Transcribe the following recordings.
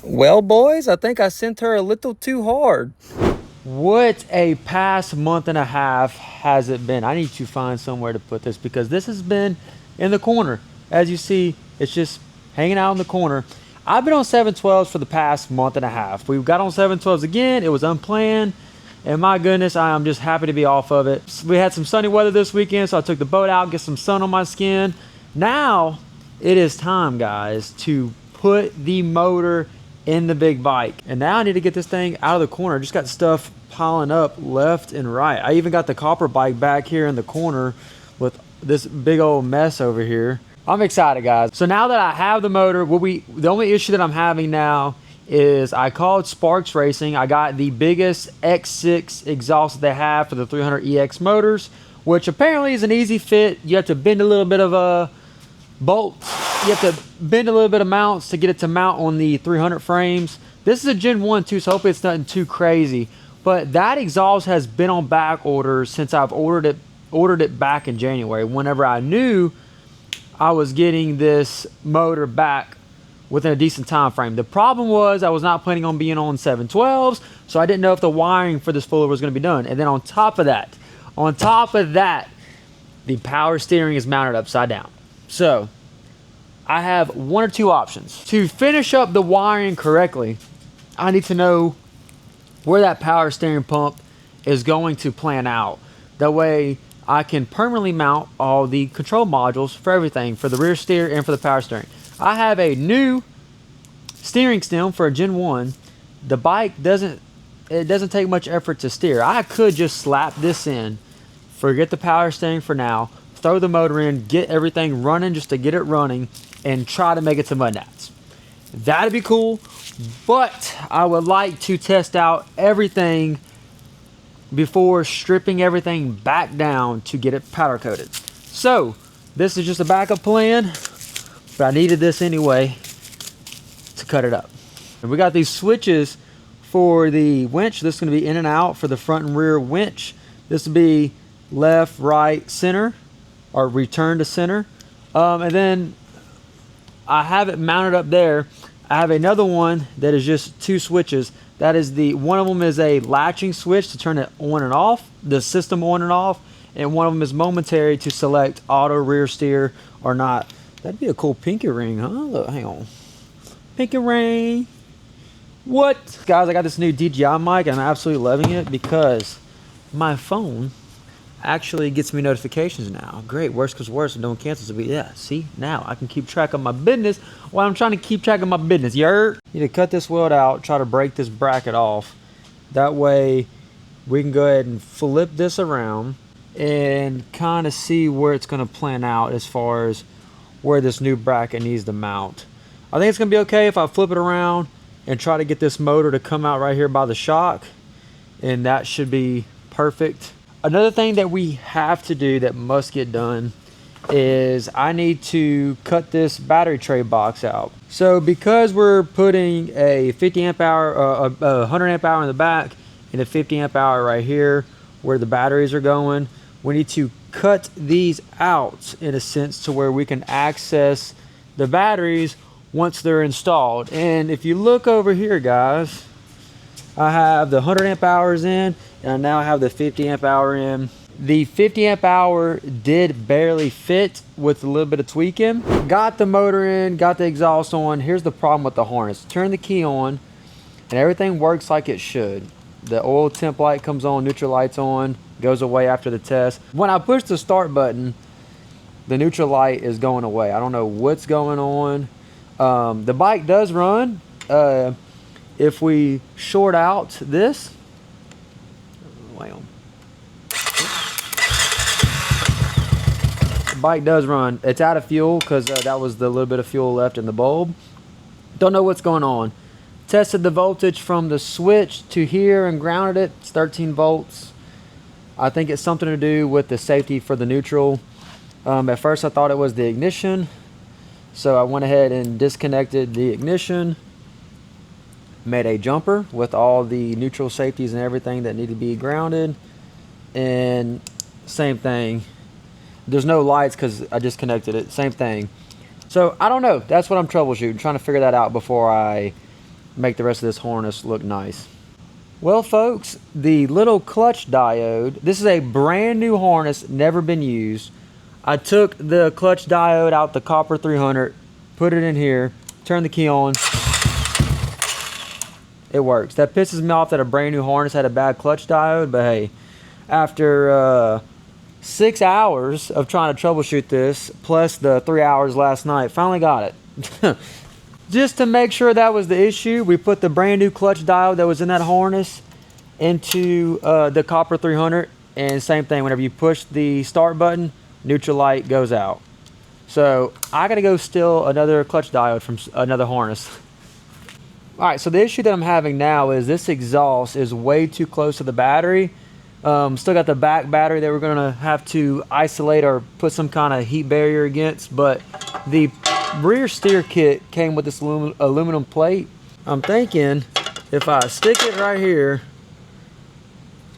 Well, boys, I think I sent her a little too hard. What a past month and a half has it been? I need to find somewhere to put this because this has been in the corner. As you see, it's just hanging out in the corner. I've been on 712s for the past month and a half. We got on 712s again. It was unplanned. And my goodness, I am just happy to be off of it. We had some sunny weather this weekend, so I took the boat out, get some sun on my skin. Now it is time, guys, to put the motor in the big bike. And now I need to get this thing out of the corner. I just got stuff piling up left and right. I even got the copper bike back here in the corner with this big old mess over here. I'm excited, guys. So now that I have the motor, the only issue that I'm having now is I called Sparks Racing. I got the biggest X6 exhaust that they have for the 300EX motors, which apparently is an easy fit. You have to bend a little bit of a bolt. You have to bend a little bit of mounts to get it to mount on the 300 frames. This is a Gen 1 too, so hopefully it's nothing too crazy. But that exhaust has been on back order since I've ordered it back in January, whenever I knew I was getting this motor back within a decent time frame. The problem was I was not planning on being on 712s, so I didn't know if the wiring for this fooler was going to be done. And then on top of that, the power steering is mounted upside down. So I have one or two options. To finish up the wiring correctly, I need to know where that power steering pump is going to plan out. That way I can permanently mount all the control modules for everything, for the rear steer and for the power steering. I have a new steering stem for a Gen 1. The bike doesn't take much effort to steer. I could just slap this in, forget the power steering for now, throw the motor in, get everything running just to get it running, and try to make it to mud nats. That'd be cool, but I would like to test out everything before stripping everything back down to get it powder coated. So this is just a backup plan, but I needed this anyway to cut it up. And we got these switches for the winch. This is going to be in and out for the front and rear winch. This will be left, right, center, or return to center. And then I have it mounted up there. I have another one that is just two switches. That is one of them is a latching switch to turn it on and off, the system on and off, and one of them is momentary to select auto rear steer or not. That'd be a cool pinky ring, huh? Look, hang on. Pinky ring. What? Guys, I got this new DJI mic and I'm absolutely loving it because my phone actually gets me notifications now. Great, worst comes worst, and don't cancel. So yeah, see, now I can keep track of my business while I'm trying to keep track of my business. You heard? Need to cut this weld out, try to break this bracket off. That way we can go ahead and flip this around and kind of see where it's going to plan out as far as where this new bracket needs to mount. I think it's going to be okay if I flip it around and try to get this motor to come out right here by the shock, and that should be perfect. Another thing that we have to do that must get done is I need to cut this battery tray box out. So because we're putting a 50 amp hour, a 100 amp hour in the back and a 50 amp hour right here where the batteries are going, we need to cut these out in a sense to where we can access the batteries once they're installed. And if you look over here, guys, I have the 100 amp hours in, and I now have the 50 amp hour in. The 50 amp hour did barely fit with a little bit of tweaking. Got the motor in, got the exhaust on. Here's the problem with the harness. Turn the key on and everything works like it should. The oil temp light comes on, neutral light's on, goes away after the test. When I push the start button, the neutral light is going away. I don't know what's going on. The bike does run. If we short out this, the bike does run. It's out of fuel because that was the little bit of fuel left in the bulb. Don't know what's going on. Tested the voltage from the switch to here and grounded it. It's 13 volts. I think it's something to do with the safety for the neutral. At first I thought it was the ignition, so I went ahead and disconnected the ignition, made a jumper with all the neutral safeties and everything that need to be grounded, and same thing, there's no lights because I disconnected it, same thing. So I don't know, that's what I'm troubleshooting, trying to figure that out before I make the rest of this harness look nice. Well folks, the little clutch diode, this is a brand new harness, never been used. I took the clutch diode out the copper 300, put it in here, turn the key on. It works. That pisses me off that a brand new harness had a bad clutch diode, but hey, after 6 hours of trying to troubleshoot this, plus the 3 hours last night, finally got it. Just to make sure that was the issue, we put the brand new clutch diode that was in that harness into the copper 300, and same thing, whenever you push the start button, neutral light goes out. So I gotta go steal another clutch diode from another harness. All right, so the issue that I'm having now is this exhaust is way too close to the battery. Still got the back battery that we're gonna have to isolate or put some kind of heat barrier against, but the rear steer kit came with this aluminum plate. I'm thinking if I stick it right here,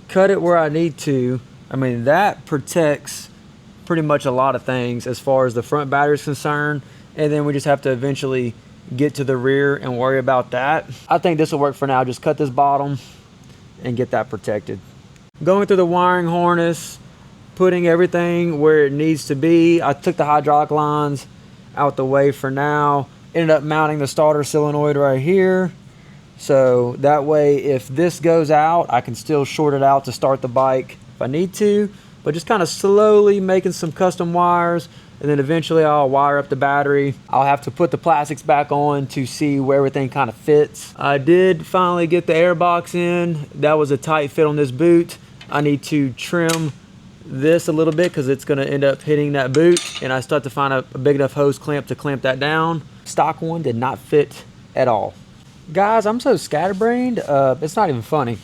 cut it where I need to, I mean, that protects pretty much a lot of things as far as the front battery is concerned, and then we just have to eventually get to the rear and worry about that. I think this will work for now. Just cut this bottom and get that protected. Going through the wiring harness, putting everything where it needs to be. I took the hydraulic lines out the way for now. Ended up mounting the starter solenoid right here, so that way if this goes out, I can still short it out to start the bike if I need to, but just kind of slowly making some custom wires, and then eventually I'll wire up the battery. I'll have to put the plastics back on to see where everything kind of fits. I did finally get the air box in. That was a tight fit on this boot. I need to trim this a little bit because it's going to end up hitting that boot, and I still have to find a big enough hose clamp to clamp that down. Stock one did not fit at all. Guys, I'm so scatterbrained, it's not even funny.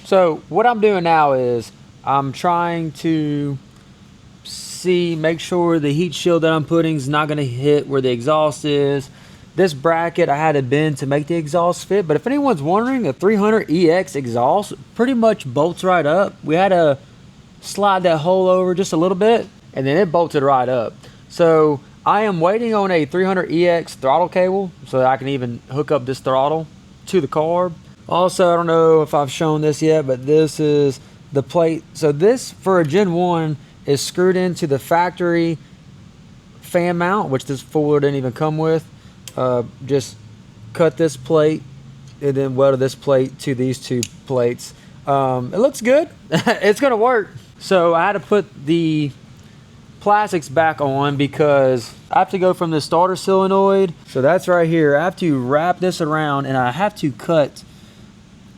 So what I'm doing now is I'm trying to make sure the heat shield that I'm putting is not going to hit where the exhaust is. This bracket I had to bend to make the exhaust fit, but if anyone's wondering, a 300EX exhaust pretty much bolts right up. We had to slide that hole over just a little bit, and then it bolted right up. So I am waiting on a 300EX throttle cable so that I can even hook up this throttle to the carb. Also, I don't know if I've shown this yet, but this is the plate. So this, for a Gen 1, is screwed into the factory fan mount, which this Fuller didn't even come with. Just cut this plate and then welded this plate to these two plates. It looks good. It's gonna work. So I had to put the plastics back on because I have to go from the starter solenoid. So that's right here. I have to wrap this around, and I have to cut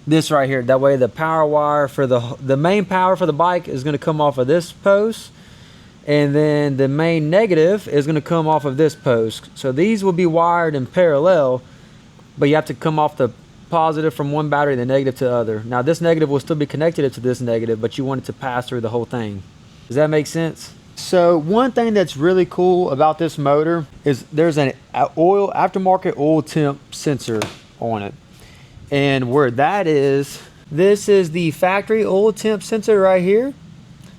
this right here. That way the power wire for the main power for the bike is going to come off of this post, and then the main negative is going to come off of this post. So these will be wired in parallel, but you have to come off the positive from one battery and the negative to the other. Now this negative will still be connected to this negative, but you want it to pass through the whole thing. Does that make sense? So one thing that's really cool about this motor is there's an aftermarket oil temp sensor on it. And where that is, this is the factory oil temp sensor right here.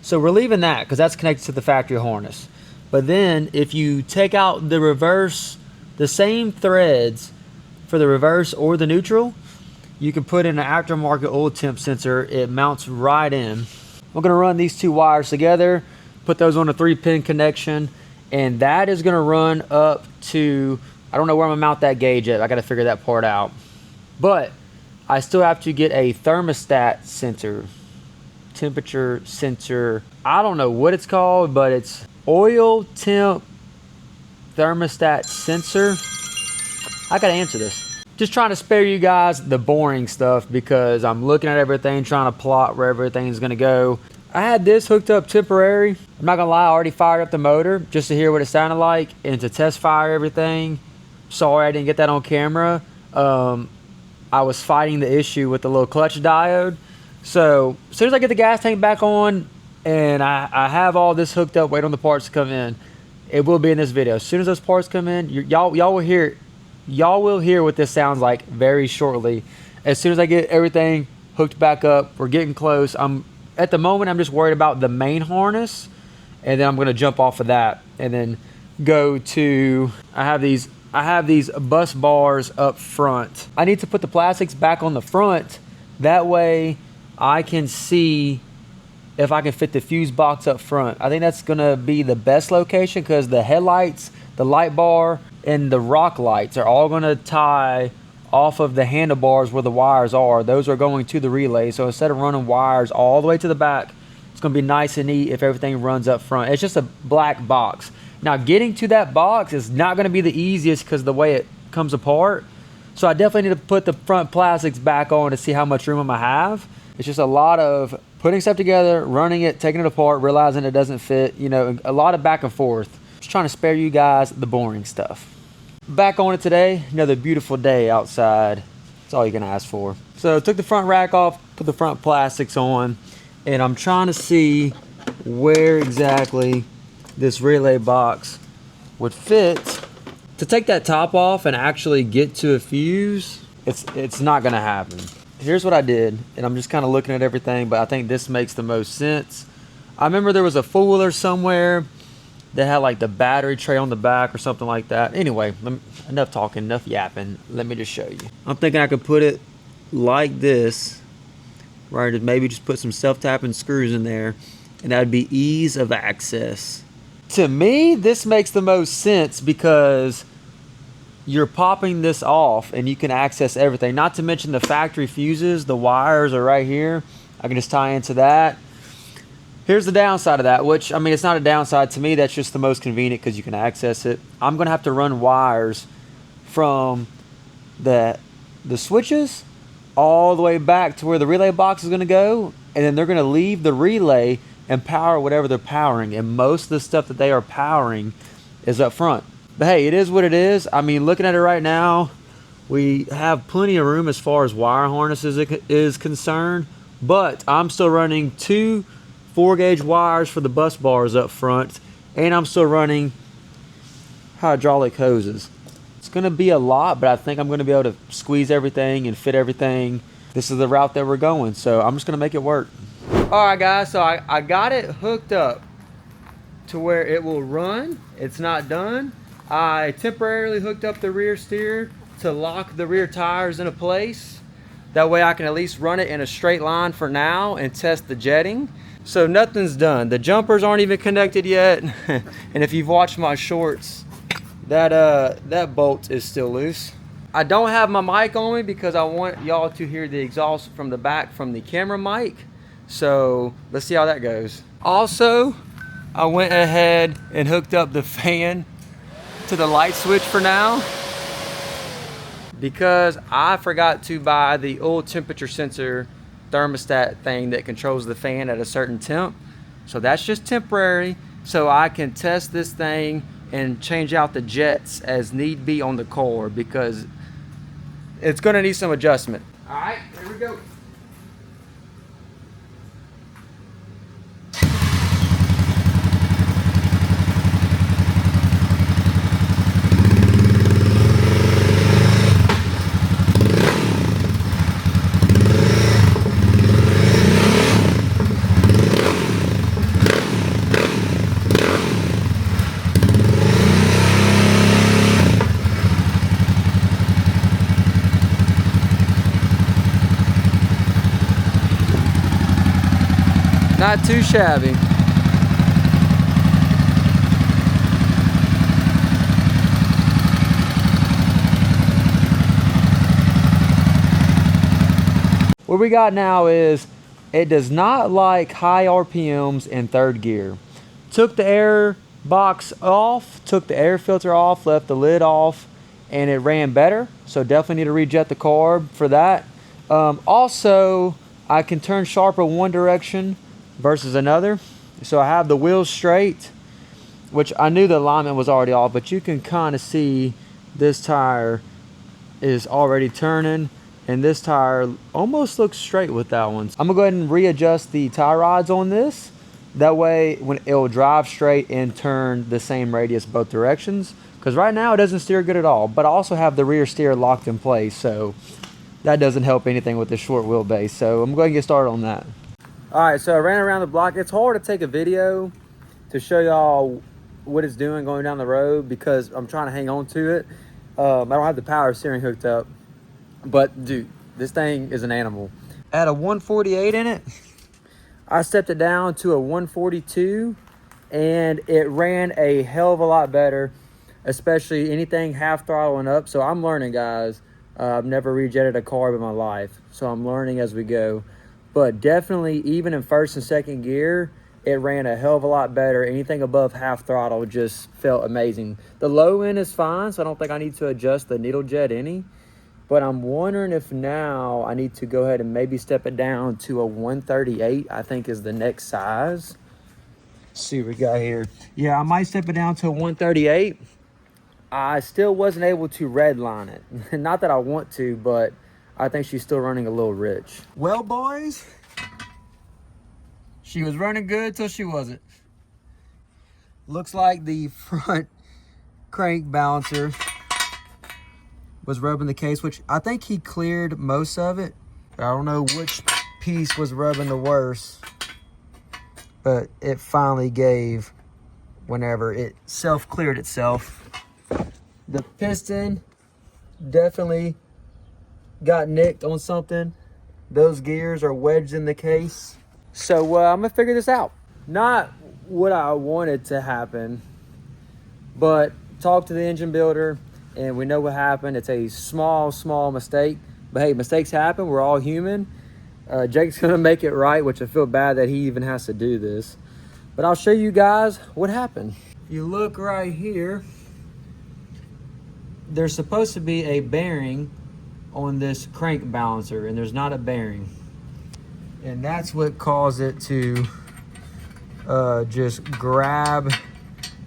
So we're leaving that because that's connected to the factory harness. But then if you take out the reverse, the same threads for the reverse or the neutral, you can put in an aftermarket oil temp sensor. It mounts right in. I'm going to run these two wires together, put those on a 3-pin connection, and that is going to run up to, I don't know where I'm going to mount that gauge at. I got to figure that part out. But I still have to get a thermostat sensor, temperature sensor. I don't know what it's called, but it's oil temp thermostat sensor. I gotta answer this. Just trying to spare you guys the boring stuff because I'm looking at everything, trying to plot where everything's gonna go. I had this hooked up temporary. I'm not gonna lie, I already fired up the motor just to hear what it sounded like and to test fire everything. Sorry I didn't get that on camera. I was fighting the issue with the little clutch diode. So as soon as I get the gas tank back on and I have all this hooked up, wait on the parts to come in, it will be in this video. As soon as those parts come in, y'all will hear what this sounds like very shortly. As soon as I get everything hooked back up, we're getting close. At the moment, I'm just worried about the main harness, and then I'm gonna jump off of that and then go to, I have these I have these bus bars up front. I need to put the plastics back on the front. That way I can see if I can fit the fuse box up front. I think that's gonna be the best location because the headlights, the light bar, and the rock lights are all gonna tie off of the handlebars where the wires are. Those are going to the relay. So instead of running wires all the way to the back, it's gonna be nice and neat if everything runs up front. It's just a black box. Now getting to that box is not gonna be the easiest because the way it comes apart. So I definitely need to put the front plastics back on to see how much room I have. It's just a lot of putting stuff together, running it, taking it apart, realizing it doesn't fit, you know, a lot of back and forth. Just trying to spare you guys the boring stuff. Back on it today, another beautiful day outside. That's all you can ask for. So took the front rack off, put the front plastics on, and I'm trying to see where exactly this relay box would fit. To take that top off and actually get to a fuse, it's not gonna happen. Here's what I did, and I'm just kind of looking at everything, but I think this makes the most sense. I remember there was a four-wheeler somewhere that had like the battery tray on the back or something like that. Anyway, enough talking, enough yapping. Let me just show you. I'm thinking I could put it like this, right? Maybe just put some self-tapping screws in there, and that'd be ease of access. To me, this makes the most sense because you're popping this off and you can access everything. Not to mention the factory fuses, the wires are right here. I can just tie into that. Here's the downside of that, which, I mean, it's not a downside to me. That's just the most convenient because you can access it. I'm gonna have to run wires from the switches all the way back to where the relay box is gonna go, and then they're gonna leave the relay and power whatever they're powering. And most of the stuff that they are powering is up front. But hey, it is what it is. I mean, looking at it right now, we have plenty of room as far as wire harnesses is concerned, but I'm still running 2 4-gauge wires for the bus bars up front, and I'm still running hydraulic hoses. It's gonna be a lot, but I think I'm gonna be able to squeeze everything and fit everything. This is the route that we're going, so I'm just gonna make it work. All right, guys, so I got it hooked up to where it will run. It's not done. I temporarily hooked up the rear steer to lock the rear tires into place. That way I can at least run it in a straight line for now and test the jetting. So nothing's done. The jumpers aren't even connected yet. And if you've watched my shorts, that bolt is still loose. I don't have my mic on me because I want y'all to hear the exhaust from the back from the camera mic. So let's see how that goes. Also, I went ahead and hooked up the fan to the light switch for now because I forgot to buy the oil temperature sensor thermostat thing that controls the fan at a certain temp. So that's just temporary, so I can test this thing and change out the jets as need be on the car because it's gonna need some adjustment. All right, here we go. Not too shabby. What we got now is it does not like high RPMs in third gear. Took the air box off, took the air filter off, left the lid off, and it ran better. So definitely need to rejet the carb for that. Also, I can turn sharper one direction versus another. So I have the wheels straight, which I knew the alignment was already off, but you can kind of see this tire is already turning and this tire almost looks straight with that one. I'm gonna go ahead and readjust the tie rods on this. That way when it will drive straight and turn the same radius both directions. Because right now it doesn't steer good at all, but I also have the rear steer locked in place, so that doesn't help anything with the short wheelbase. So I'm going to get started on that. All right, so I ran around the block. It's hard to take a video to show y'all what it's doing going down the road because I'm trying to hang on to it. I don't have the power steering hooked up, but dude, this thing is an animal. At a 148 in it, I stepped it down to a 142, and it ran a hell of a lot better, especially anything half throttle and up. So I'm learning, guys. I've never rejetted a carb in my life, so I'm learning as we go. But definitely, even in first and second gear, it ran a hell of a lot better. Anything above half throttle just felt amazing. The low end is fine, so I don't think I need to adjust the needle jet any. But I'm wondering if now I need to go ahead and maybe step it down to a 138, I think is the next size. Let's see what we got here. Yeah, I might step it down to a 138. I still wasn't able to redline it. Not that I want to, but I think she's still running a little rich. Well, boys, she was running good till she wasn't. Looks like the front crank balancer was rubbing the case, which I think he cleared most of it. I don't know which piece was rubbing the worst, but it finally gave whenever it self-cleared itself. The piston definitely got nicked on something. Those gears are wedged in the case. So I'm gonna figure this out. Not what I wanted to happen, but talk to the engine builder and we know what happened. It's a small mistake, but hey, mistakes happen. We're all human. Jake's gonna make it right, which I feel bad that he even has to do this, but I'll show you guys what happened. If you look right here, there's supposed to be a bearing on this crank balancer, and there's not a bearing, and that's what caused it to just grab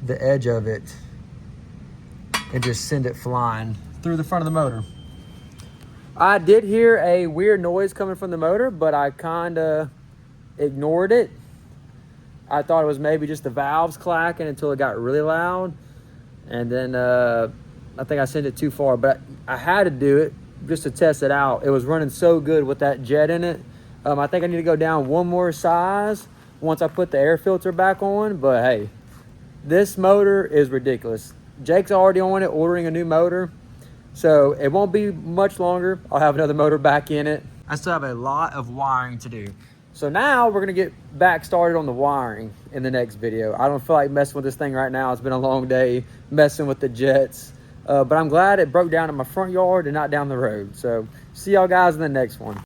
the edge of it and just send it flying through the front of the motor. I did hear a weird noise coming from the motor, but I kind of ignored it. I thought it was maybe just the valves clacking until it got really loud, and then I think I sent it too far, but I had to do it just to test it out. It was running so good with that jet in it. I think I need to go down one more size once I put the air filter back on, but hey, this motor is ridiculous. Jake's already on it, ordering a new motor, so it won't be much longer. I'll have another motor back in it. I still have a lot of wiring to do. So now we're gonna get back started on the wiring in the next video. I don't feel like messing with this thing right now. It's been a long day messing with the jets. But I'm glad it broke down in my front yard and not down the road. So see y'all guys in the next one.